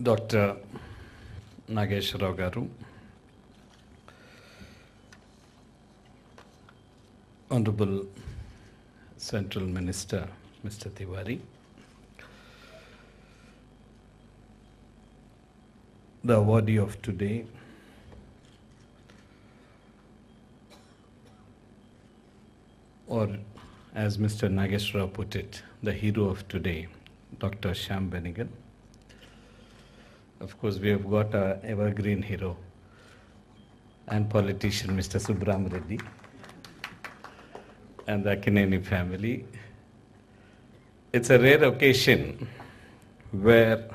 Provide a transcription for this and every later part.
Dr. Nageswara Garu, Honorable Central Minister Mr. Tiwari, the awardee of today, or as Mr. Nageswara put it, the hero of today, Dr. Shyam Benegal. Of course, we have got our evergreen hero and politician, Mr. Subram Reddy, and the Akineni family. It's a rare occasion where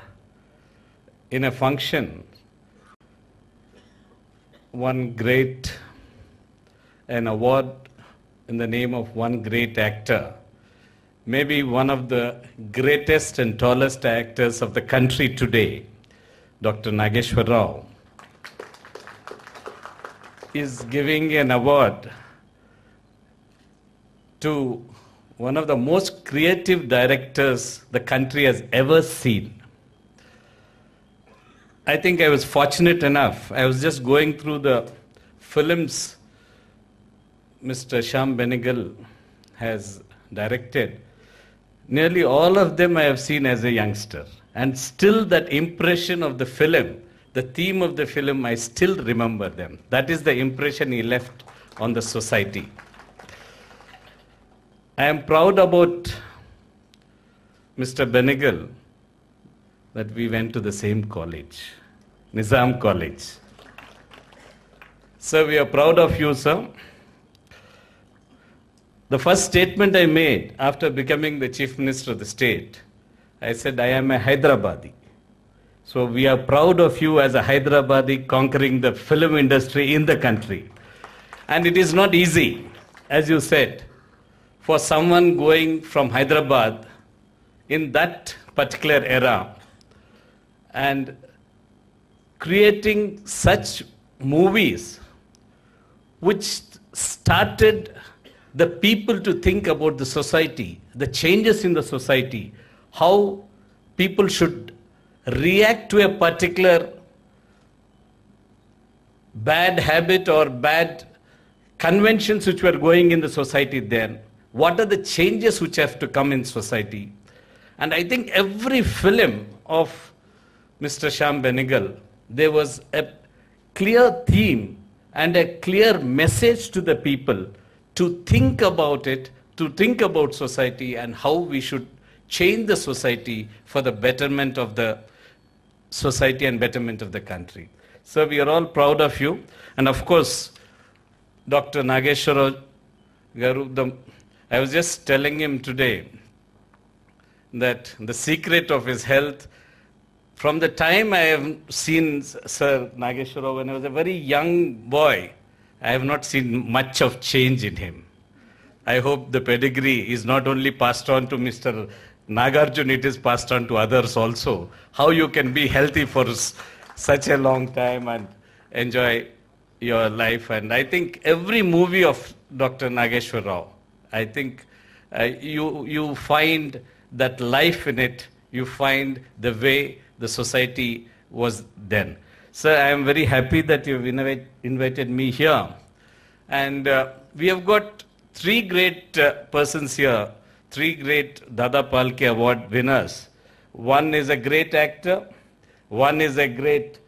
in a function, an award in the name of one great actor, maybe one of the greatest and tallest actors of the country today, Dr. Nageswara Rao, is giving an award to one of the most creative directors the country has ever seen. I think I was fortunate enough. I was just going through the films Mr. Shyam Benegal has directed. Nearly all of them I have seen as a youngster. And still that impression of the film, the theme of the film, I still remember them. That is the impression he left on the society. I am proud about Mr. Benegal that we went to the same college, Nizam College. So we are proud of you, sir. The first statement I made after becoming the Chief Minister of the state, I said, I am a Hyderabadi. So we are proud of you as a Hyderabadi conquering the film industry in the country. And it is not easy, as you said, for someone going from Hyderabad in that particular era and creating such movies which started the people to think about the society, the changes in the society, how people should react to a particular bad habit or bad conventions which were going in the society then. What are the changes which have to come in society? And I think every film of Mr. Shyam Benegal, there was a clear theme and a clear message to the people to think about it, to think about society and how we should change the society for the betterment of the society and betterment of the country. So we are all proud of you. And of course, Dr. Nageswara Garu, I was just telling him today that the secret of his health, from the time I have seen Sir Nageswara when I was a very young boy, I have not seen much of change in him. I hope the pedigree is not only passed on to Mr. Nagarjun, it is passed on to others also. How you can be healthy for such a long time and enjoy your life. And I think every movie of Dr. Nageswara Rao, I think you find that life in it, you find the way the society was then. Sir, I am very happy that you have invited me here. And we have got three great persons here, three great Dada Palke Award winners. One is a great actor, one is a great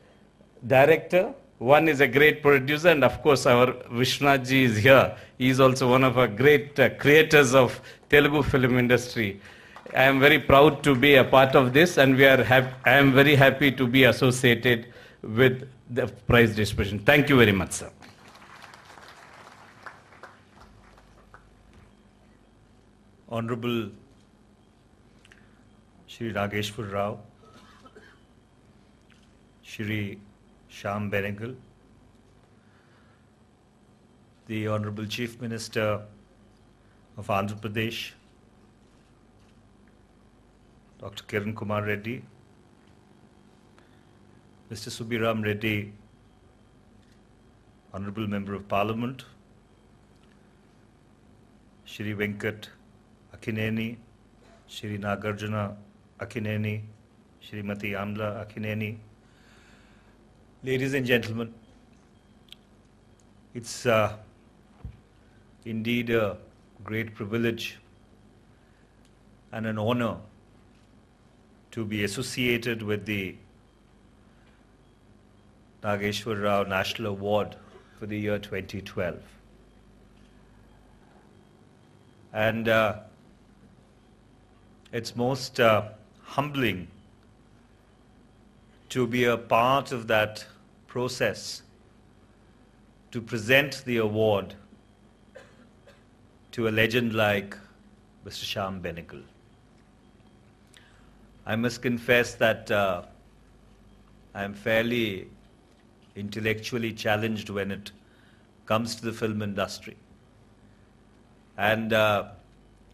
director, one is a great producer, and of course our Vishwanath ji is here. He is also one of our great creators of Telugu film industry. I am very proud to be a part of this, and I am very happy to be associated with the prize distribution. Thank you very much, sir. Honorable Shri Nageswara Rao, Shri Shyam Benegal, the Honorable Chief Minister of Andhra Pradesh, Dr. Kiran Kumar Reddy, Mr. Subram Reddy, Honorable Member of Parliament, Shri Venkat Akineni, Shri Nagarjuna Akineni, Shrimati Amla Akineni. Ladies and gentlemen, it's indeed a great privilege and an honor to be associated with the Nageshwar Rao National Award for the year 2012. And it's most humbling to be a part of that process, to present the award to a legend like Mr. Shyam Benegal. I must confess that I am fairly intellectually challenged when it comes to the film industry. And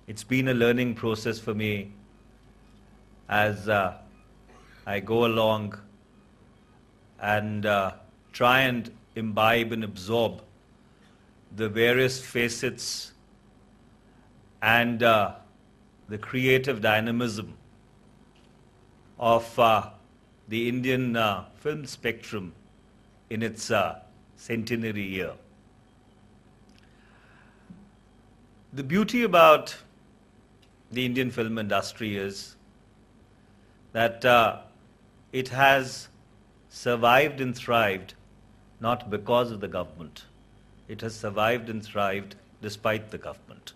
it's been a learning process for me as I go along and try and imbibe and absorb the various facets and the creative dynamism of the Indian film spectrum in its centenary year. The beauty about the Indian film industry is that it has survived and thrived not because of the government. It has survived and thrived despite the government.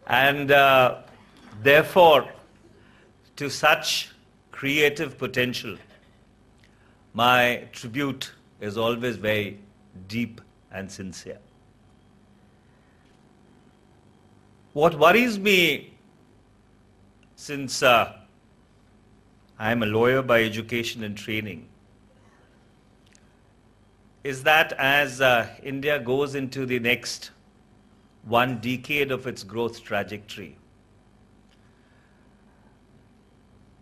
And therefore, to such creative potential, my tribute is always very deep and sincere. What worries me, since I am a lawyer by education and training, is that as India goes into the next one decade of its growth trajectory,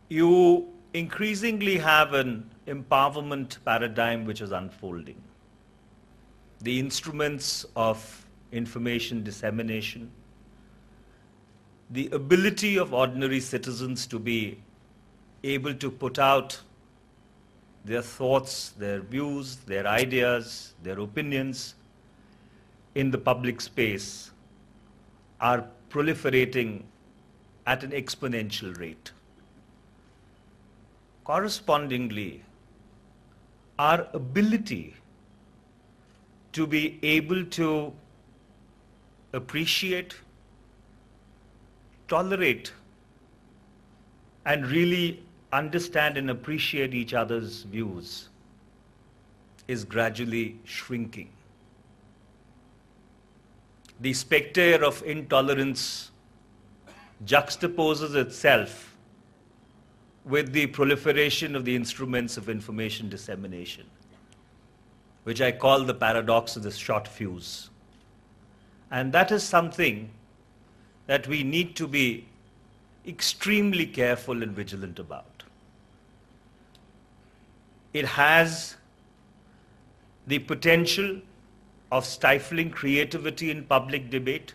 you increasingly have an empowerment paradigm which is unfolding. The instruments of information dissemination, the ability of ordinary citizens to be able to put out their thoughts, their views, their ideas, their opinions in the public space are proliferating at an exponential rate. Correspondingly, our ability to be able to appreciate, tolerate, and really understand and appreciate each other's views is gradually shrinking. The specter of intolerance juxtaposes itself with the proliferation of the instruments of information dissemination, which I call the paradox of the short fuse. And that is something that we need to be extremely careful and vigilant about. It has the potential of stifling creativity in public debate,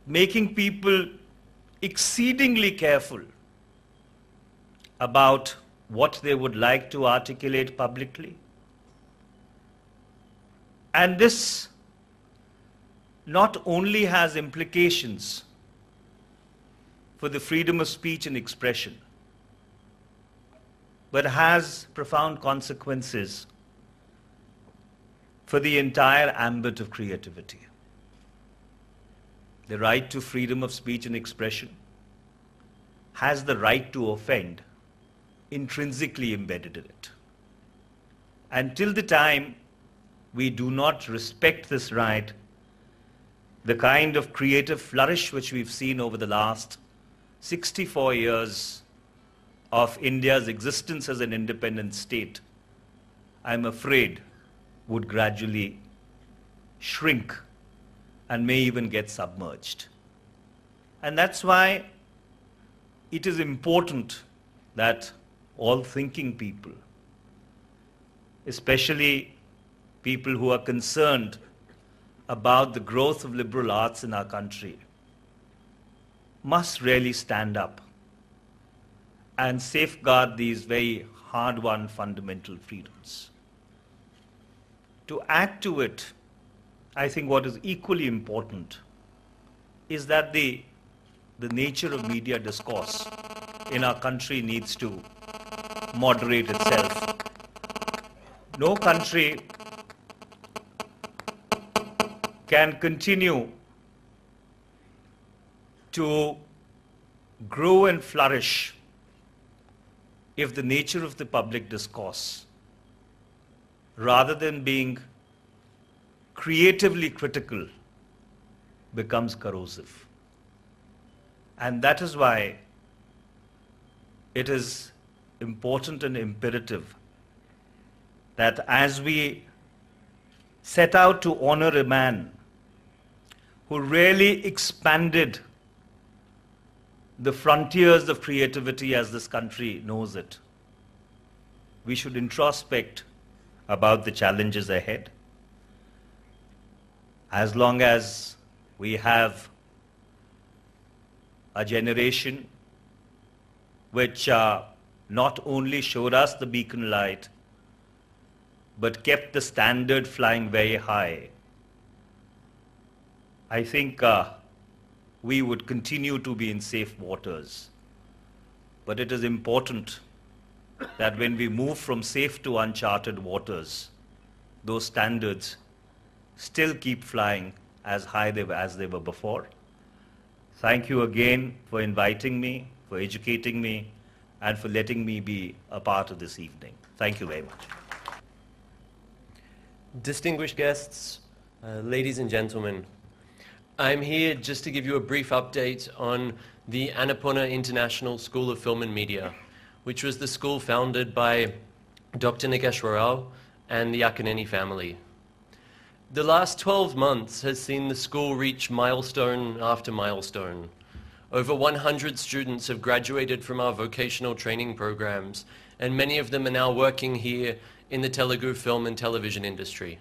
making people exceedingly careful about what they would like to articulate publicly. And this not only has implications for the freedom of speech and expression, but has profound consequences for the entire ambit of creativity. The right to freedom of speech and expression has the right to offend intrinsically embedded in it. Until the time we do not respect this right, the kind of creative flourish which we've seen over the last 64 years of India's existence as an independent state, I'm afraid would gradually shrink and may even get submerged. And that's why it is important that all thinking people, especially people who are concerned about the growth of liberal arts in our country, must really stand up and safeguard these very hard-won fundamental freedoms. To add to it, I think what is equally important is that the nature of media discourse in our country needs to moderate itself. No country can continue to grow and flourish if the nature of the public discourse, rather than being creatively critical, becomes corrosive. And that is why it is important and imperative that as we set out to honor a man who really expanded the frontiers of creativity as this country knows it, we should introspect about the challenges ahead. As long as we have a generation which not only showed us the beacon light, but kept the standard flying very high, I think we would continue to be in safe waters. But it is important that when we move from safe to uncharted waters, those standards still keep flying as high as they were before. Thank you again for inviting me, for educating me, and for letting me be a part of this evening. Thank you very much. Distinguished guests, ladies and gentlemen, I'm here just to give you a brief update on the Annapurna International School of Film and Media, which was the school founded by Dr. Nageshwar Rao and the Akaneni family. The last 12 months has seen the school reach milestone after milestone. Over 100 students have graduated from our vocational training programs, and many of them are now working here in the Telugu film and television industry.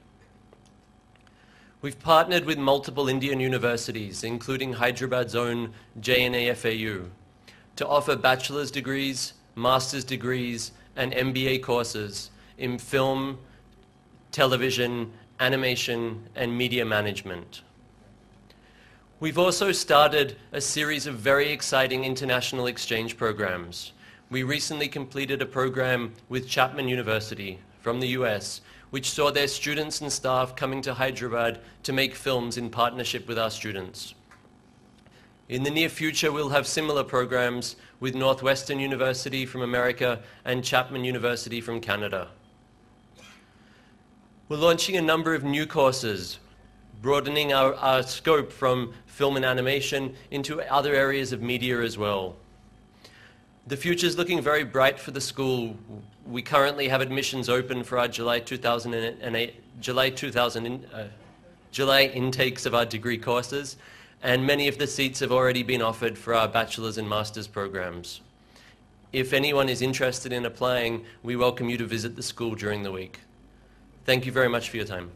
We've partnered with multiple Indian universities, including Hyderabad's own JNAFAU, to offer bachelor's degrees, master's degrees, and MBA courses in film, television, animation, and media management. We've also started a series of very exciting international exchange programs. We recently completed a program with Chapman University from the US, which saw their students and staff coming to Hyderabad to make films in partnership with our students. In the near future, we'll have similar programs with Northwestern University from America and Chapman University from Canada. We're launching a number of new courses, broadening our scope from film and animation into other areas of media as well. The future is looking very bright for the school. We currently have admissions open for our July intakes of our degree courses, and many of the seats have already been offered for our bachelor's and master's programs. If anyone is interested in applying, we welcome you to visit the school during the week. Thank you very much for your time.